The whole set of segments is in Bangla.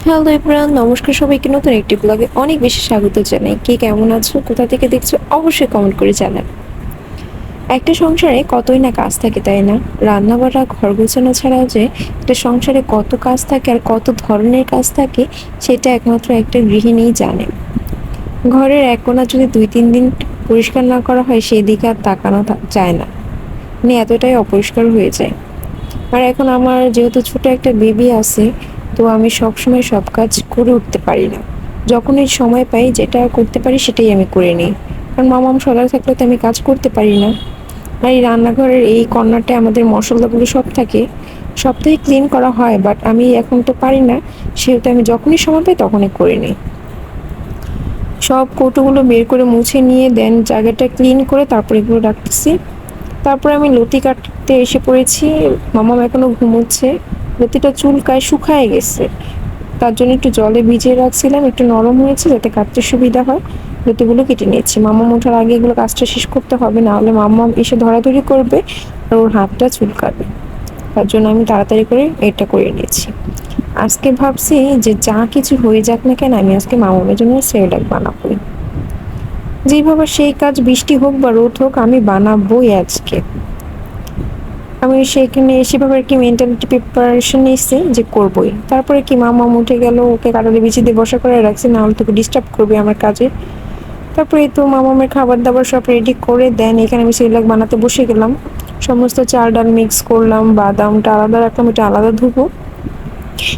হ্যালো এভরিওয়ান, নমস্কার সবাইকে নতুন একটি ব্লগে অনেক বেশি স্বাগত জানাই। কে কেমন আছো, কোথা থেকে দেখছো অবশ্যই কমেন্ট করে জানান। একটা সংসারে কতই না কাজ থাকে, তাই না? রান্না বাড়া, ঘর গোছানো ছাড়াও যে একটা সংসারে কত কাজ থাকে আর কত ধরনের কাজ থাকে সেটা একমাত্র একটা গৃহিণীই জানে। ঘরের এক কোণা যদি 2-3 দিন পরিষ্কার না করা হয় সেই দিকে আর তাকানো যায় না, মানে এতটাই অপরিষ্কার হয়ে যায়। আর এখন আমার যেহেতু ছোট একটা বেবি আছে, তো আমি সবসময় সব কাজ করে উঠতে পারি না। যখনই সময় পাই যেটা করতে পারি সেটাই আমি করে নিই, কারণ মামাম সজাগ থাকলে তো আমি কাজ করতে পারি না। আর এই রান্নাঘরের এই কর্নারটায় আমাদের মশলাগুলো সব থাকে, সপ্তাহে ক্লিন করা হয়, বাট আমি এখন তো পারি না, সেহেতু আমি যখনই সময় পাই তখনই করে নিই। সব কৌটোগুলো বের করে মুছে নিয়ে দেন জায়গাটা ক্লিন করে তারপর এগুলো রাখতেছি। তারপরে আমি লতি কাটতে এসে পড়েছি। মামাম এখনো ঘুমোচ্ছে। লতিটা চুলকায় শুকায় গেছে, তার জন্য একটু জলে ভিজিয়ে রাখছিলাম, একটু নরম হয়েছে যাতে কাটতে সুবিধা হয়। লতিগুলো কেটে নিয়েছি। মামাম ওঠার আগে এগুলো কাজটা শেষ করতে হবে, না হলে মামাম এসে ধরাধরি করবে আর ওর হাতটা চুলকাবে। তার জন্য আমি তাড়াতাড়ি করে এটা করে নিয়েছি। আজকে ভাবছি যে যা কিছু হয়ে যাক না কেন, আমি আজকে মামামের জন্য সেরেলাক বানাবো। যেভাবে সেই কাজ, বৃষ্টি হোক বা রোদ হোক, আমি বানাবোই আজকে। আমি সেখানে সেভাবে আর কি মেন্টালিটি প্রিপারেশন নিয়েছি যে করবোই। তারপরে কি মামা উঠে গেল, ওকে কাটারে বিচি দিয়ে বসা করে রাখছি, না হলে তোকে ডিস্টার্ব করবে আমার কাজে। তারপরে তো মামামের খাবার দাবার সব রেডি করে দেন, এখানে আমি সেরেলাক বানাতে বসে গেলাম। সমস্ত চাল ডাল মিক্স করলাম, বাদামটা আলাদা রাখলাম, এটা আলাদা ধুবো।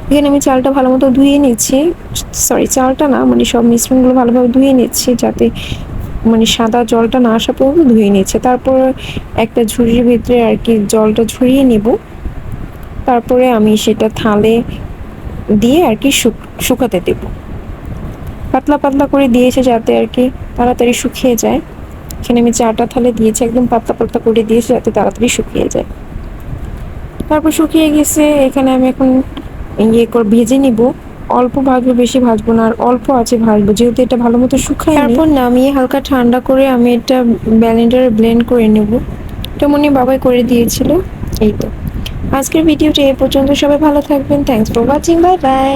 এখানে আমি চালটা ভালো মতো ধুয়ে নিচ্ছি, সরি চালটা না, মানে সব মিশ্রণগুলো ভালোভাবে ধুয়ে নিচ্ছি যাতে মানে সাদা জলটা না আসা পর্যন্ত ধুয়ে নিচ্ছে। তারপর একটা ঝুড়ির ভিতরে আর কি জলটা ঝরিয়ে নিব। তারপরে আমি সেটা থালে দিয়ে আর কি শুকাতে দেব, পাতলা পাতলা করে দিয়েছে যাতে আর কি তাড়াতাড়ি শুকিয়ে যায়। এখানে আমি 4টা থালে দিয়েছি, একদম পাতলা পাতলা করে দিয়েছি যাতে তাড়াতাড়ি শুকিয়ে যায়। তারপর শুকিয়ে গেছে, এখানে আমি এখন করে ভেজে নিব। অল্প ভাজবো, বেশি ভাজবো না, আর অল্প আছে ভাজবো, যেহেতু এটা ভালো মতো শুকায়। তারপর নামিয়ে হালকা ঠান্ডা করে আমি এটা ব্লেন্ডারে ব্লেন্ড করে নেব। এটা মনে বাবাই করে দিয়েছিল। এই তো আজকের ভিডিওটা এ পর্যন্ত। সবাই ভালো থাকবেন। Thanks for watching, bye bye.